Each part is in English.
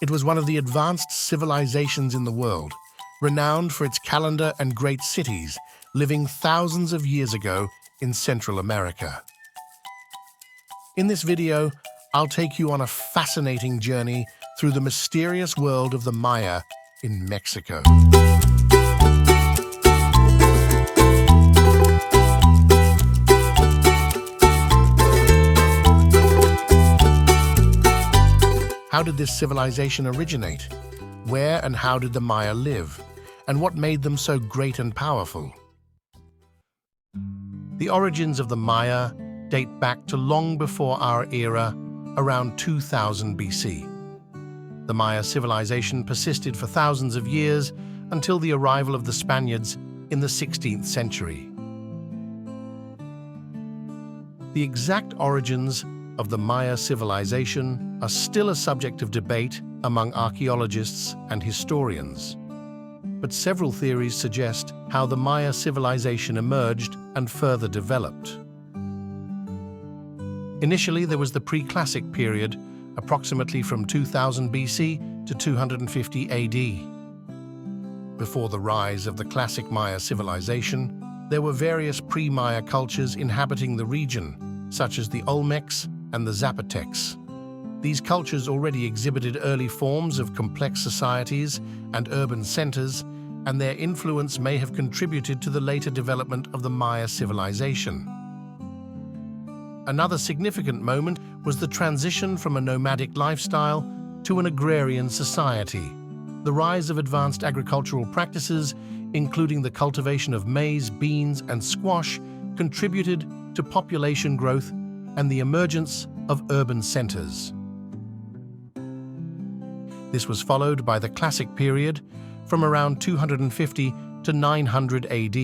It was one of the advanced civilizations in the world, renowned for its calendar and great cities, living thousands of years ago in Central America. In this video, I'll take you on a fascinating journey through the mysterious world of the Maya in Mexico. How did this civilization originate? Where and how did the Maya live? And what made them so great and powerful? The origins of the Maya date back to long before our era, around 2000 BC. The Maya civilization persisted for thousands of years until the arrival of the Spaniards in the 16th century. The exact origins of the Maya civilization are still a subject of debate among archaeologists and historians. But several theories suggest how the Maya civilization emerged and further developed. Initially, there was the pre-classic period, approximately from 2000 BC to 250 AD. Before the rise of the classic Maya civilization, there were various pre-Maya cultures inhabiting the region, such as the Olmecs and the Zapotecs. These cultures already exhibited early forms of complex societies and urban centers, and their influence may have contributed to the later development of the Maya civilization. Another significant moment was the transition from a nomadic lifestyle to an agrarian society. The rise of advanced agricultural practices, including the cultivation of maize, beans, and squash, contributed to population growth and the emergence of urban centers. This was followed by the Classic period from around 250 to 900 AD.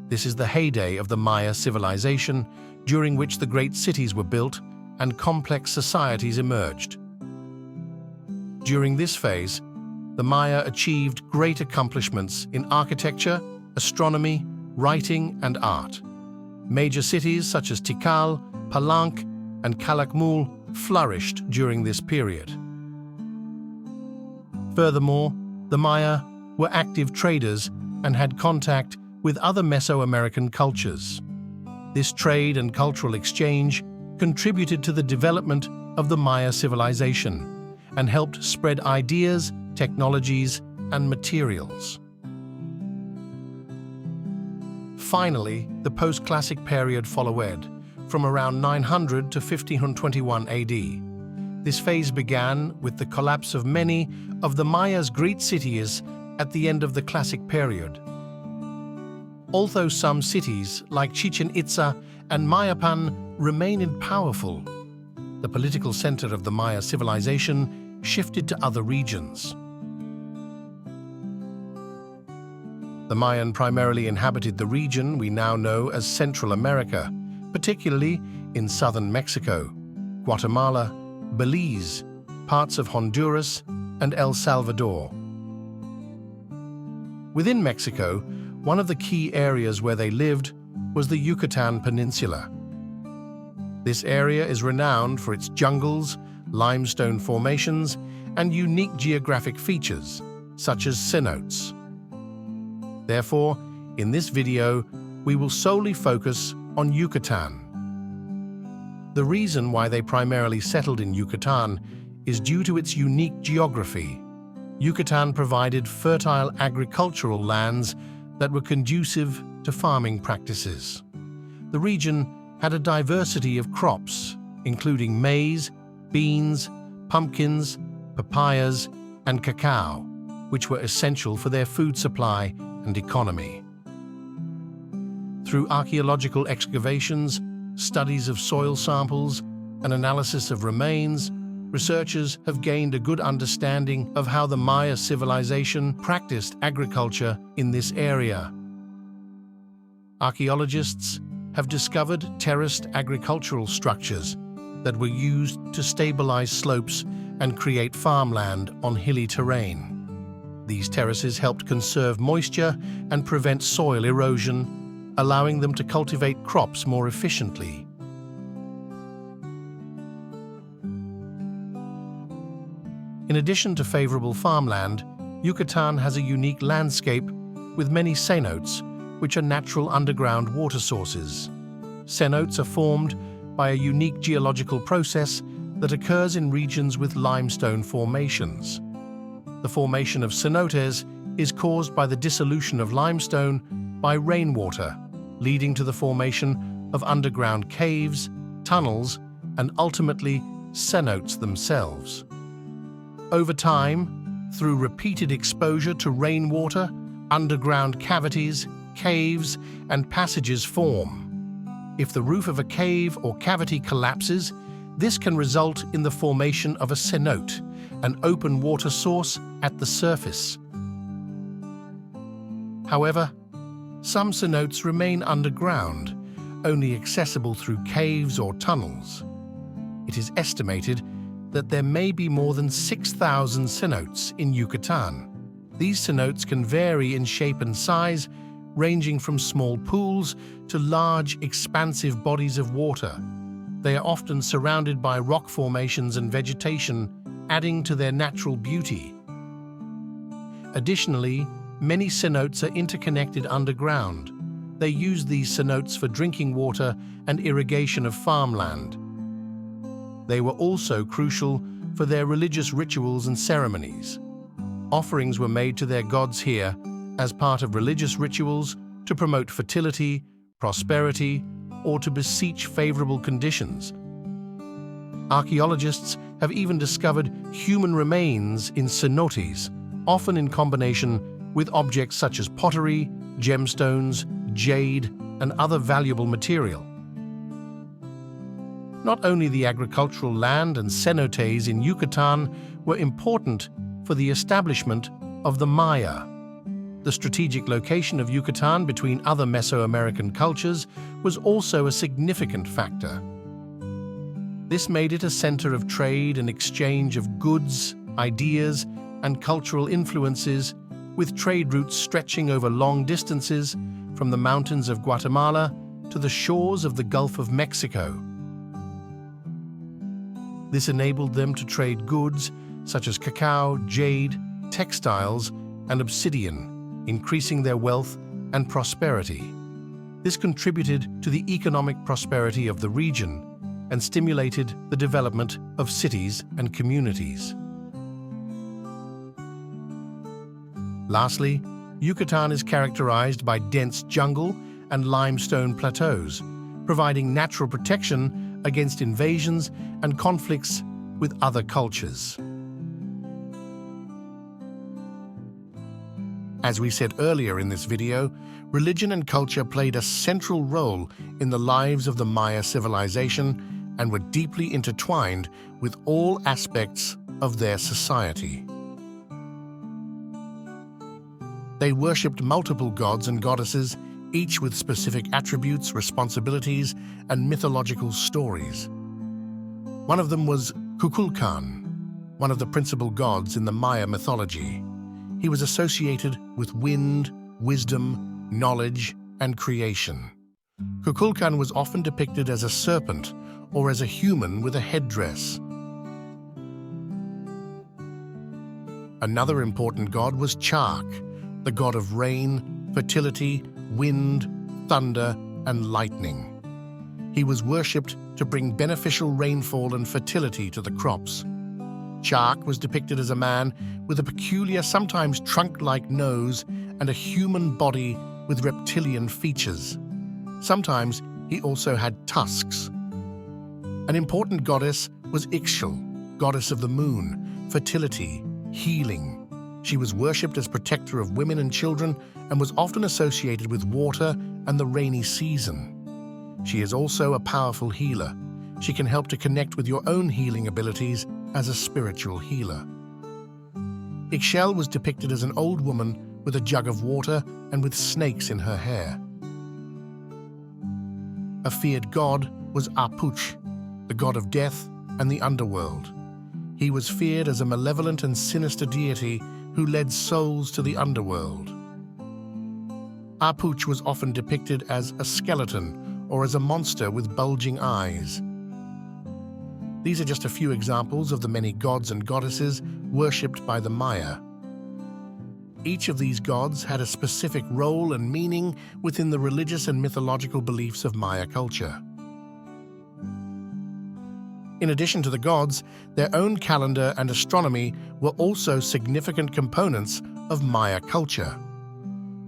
This is the heyday of the Maya civilization, during which the great cities were built and complex societies emerged. During this phase, the Maya achieved great accomplishments in architecture, astronomy, writing, and art. Major cities such as Tikal, Palenque, and Calakmul flourished during this period. Furthermore, the Maya were active traders and had contact with other Mesoamerican cultures. This trade and cultural exchange contributed to the development of the Maya civilization and helped spread ideas, technologies, and materials. Finally, the post-classic period followed, from around 900 to 1521 AD. This phase began with the collapse of many of the Maya's great cities at the end of the Classic period. Although some cities, like Chichen Itza and Mayapan, remained powerful, the political center of the Maya civilization shifted to other regions. The Mayan primarily inhabited the region we now know as Central America, particularly in southern Mexico, Guatemala, Belize, parts of Honduras, and El Salvador. Within Mexico, one of the key areas where they lived was the Yucatan Peninsula. This area is renowned for its jungles, limestone formations, and unique geographic features, such as cenotes. Therefore, in this video, we will solely focus on Yucatan. The reason why they primarily settled in Yucatan is due to its unique geography. Yucatan provided fertile agricultural lands that were conducive to farming practices. The region had a diversity of crops, including maize, beans, pumpkins, papayas, and cacao, which were essential for their food supply and economy. Through archaeological excavations, studies of soil samples, and analysis of remains, researchers have gained a good understanding of how the Maya civilization practiced agriculture in this area. Archaeologists have discovered terraced agricultural structures that were used to stabilize slopes and create farmland on hilly terrain. These terraces helped conserve moisture and prevent soil erosion, allowing them to cultivate crops more efficiently. In addition to favorable farmland, Yucatan has a unique landscape with many cenotes, which are natural underground water sources. Cenotes are formed by a unique geological process that occurs in regions with limestone formations. The formation of cenotes is caused by the dissolution of limestone by rainwater, leading to the formation of underground caves, tunnels, and ultimately cenotes themselves. Over time, through repeated exposure to rainwater, underground cavities, caves, and passages form. If the roof of a cave or cavity collapses, this can result in the formation of a cenote, an open water source at the surface. However, some cenotes remain underground, only accessible through caves or tunnels. It is estimated that there may be more than 6,000 cenotes in Yucatan. These cenotes can vary in shape and size, ranging from small pools to large, expansive bodies of water. They are often surrounded by rock formations and vegetation, adding to their natural beauty. Additionally, many cenotes are interconnected underground. They use these cenotes for drinking water and irrigation of farmland. They were also crucial for their religious rituals and ceremonies. Offerings were made to their gods here as part of religious rituals to promote fertility, prosperity, or to beseech favorable conditions. Archaeologists have even discovered human remains in cenotes, often in combination with objects such as pottery, gemstones, jade, and other valuable material. Not only the agricultural land and cenotes in Yucatan were important for the establishment of the Maya. The strategic location of Yucatan between other Mesoamerican cultures was also a significant factor. This made it a center of trade and exchange of goods, ideas, and cultural influences, with trade routes stretching over long distances from the mountains of Guatemala to the shores of the Gulf of Mexico. This enabled them to trade goods such as cacao, jade, textiles, and obsidian, increasing their wealth and prosperity. This contributed to the economic prosperity of the region and stimulated the development of cities and communities. Lastly, Yucatan is characterized by dense jungle and limestone plateaus, providing natural protection against invasions and conflicts with other cultures. As we said earlier in this video, religion and culture played a central role in the lives of the Maya civilization and were deeply intertwined with all aspects of their society. They worshipped multiple gods and goddesses, each with specific attributes, responsibilities, and mythological stories. One of them was Kukulkan, one of the principal gods in the Maya mythology. He was associated with wind, wisdom, knowledge, and creation. Kukulkan was often depicted as a serpent or as a human with a headdress. Another important god was Chark, the god of rain, fertility, wind, thunder, and lightning. He was worshipped to bring beneficial rainfall and fertility to the crops. Chark was depicted as a man with a peculiar, sometimes trunk-like nose and a human body with reptilian features. Sometimes he also had tusks. An important goddess was Ixchel, goddess of the moon, fertility, healing. She was worshipped as protector of women and children and was often associated with water and the rainy season. She is also a powerful healer. She can help to connect with your own healing abilities as a spiritual healer. Ixchel was depicted as an old woman with a jug of water and with snakes in her hair. A feared god was Apuch, the god of death and the underworld. He was feared as a malevolent and sinister deity who led souls to the underworld. Apuch was often depicted as a skeleton or as a monster with bulging eyes. These are just a few examples of the many gods and goddesses worshipped by the Maya. Each of these gods had a specific role and meaning within the religious and mythological beliefs of Maya culture. In addition to the gods, their own calendar and astronomy were also significant components of Maya culture.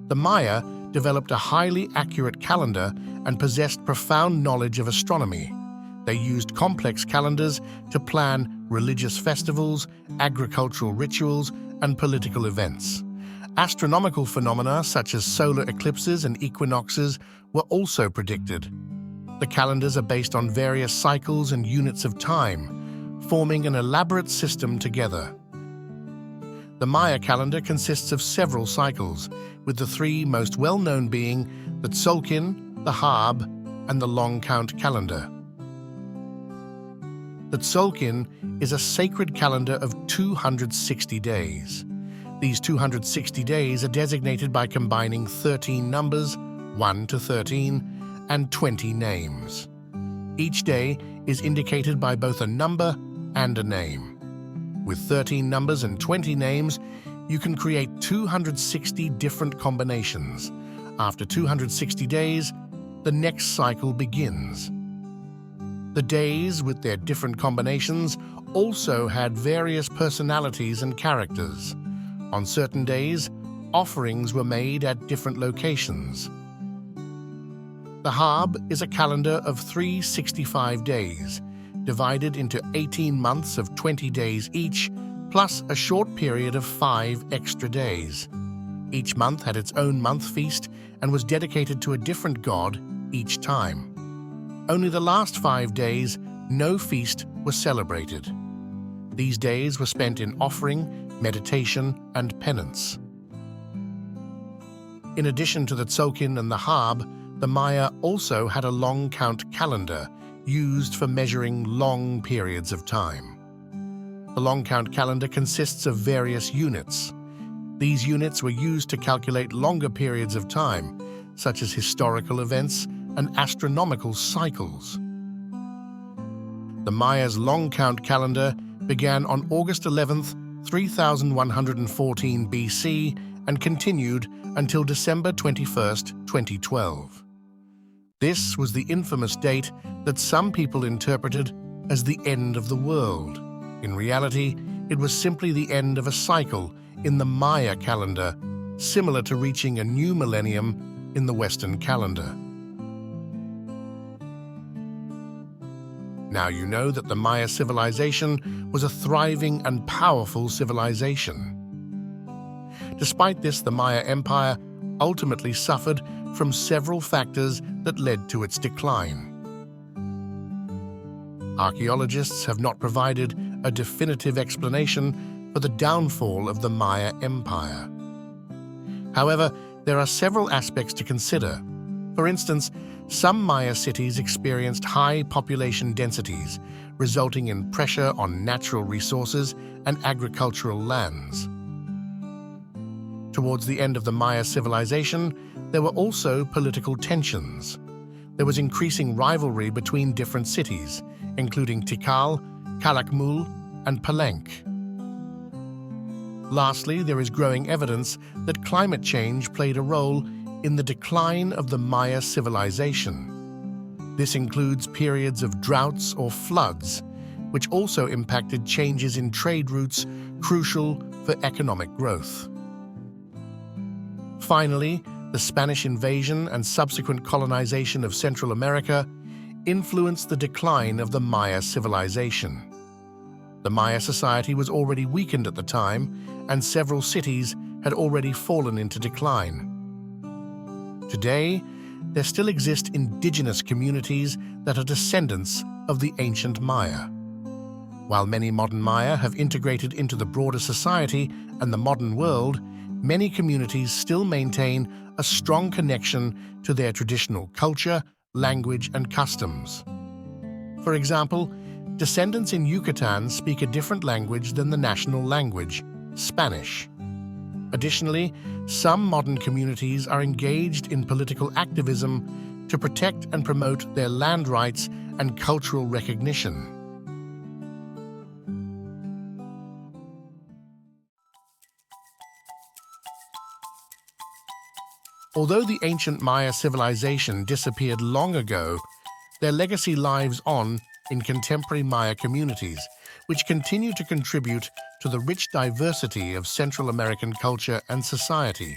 The Maya developed a highly accurate calendar and possessed profound knowledge of astronomy. They used complex calendars to plan religious festivals, agricultural rituals, and political events. Astronomical phenomena such as solar eclipses and equinoxes were also predicted. The calendars are based on various cycles and units of time, forming an elaborate system together. The Maya calendar consists of several cycles, with the three most well-known being the Tzolk'in, the Harb, and the long count calendar. The Tzolk'in is a sacred calendar of 260 days. These 260 days are designated by combining 13 numbers, 1 to 13, and 20 names. Each day is indicated by both a number and a name. With 13 numbers and 20 names, you can create 260 different combinations. After 260 days, the next cycle begins. The days, with their different combinations, also had various personalities and characters. On certain days, offerings were made at different locations. The Harb is a calendar of 365 days, divided into 18 months of 20 days each, plus a short period of 5 extra days. Each month had its own month feast and was dedicated to a different god each time. Only the last 5 days, no feast was celebrated. These days were spent in offering, meditation, and penance. In addition to the Tzolk'in and the Harb, the Maya also had a long count calendar used for measuring long periods of time. The long count calendar consists of various units. These units were used to calculate longer periods of time, such as historical events and astronomical cycles. The Maya's long count calendar began on August 11th, 3114 BC and continued until December 21st, 2012. This was the infamous date that some people interpreted as the end of the world. In reality, it was simply the end of a cycle in the Maya calendar, similar to reaching a new millennium in the Western calendar. Now you know that the Maya civilization was a thriving and powerful civilization. Despite this, the Maya Empire ultimately suffered from several factors that led to its decline. Archaeologists have not provided a definitive explanation for the downfall of the Maya Empire. However, there are several aspects to consider. For instance, some Maya cities experienced high population densities, resulting in pressure on natural resources and agricultural lands. Towards the end of the Maya civilization, there were also political tensions. There was increasing rivalry between different cities, including Tikal, Calakmul, and Palenque. Lastly, there is growing evidence that climate change played a role in the decline of the Maya civilization. This includes periods of droughts or floods, which also impacted changes in trade routes crucial for economic growth. Finally, the Spanish invasion and subsequent colonization of Central America influenced the decline of the Maya civilization. The Maya society was already weakened at the time, and several cities had already fallen into decline. Today, there still exist indigenous communities that are descendants of the ancient Maya. While many modern Maya have integrated into the broader society and the modern world, many communities still maintain a strong connection to their traditional culture, language, and customs. For example, descendants in Yucatan speak a different language than the national language, Spanish. Additionally, some modern communities are engaged in political activism to protect and promote their land rights and cultural recognition. Although the ancient Maya civilization disappeared long ago, their legacy lives on in contemporary Maya communities, which continue to contribute to the rich diversity of Central American culture and society.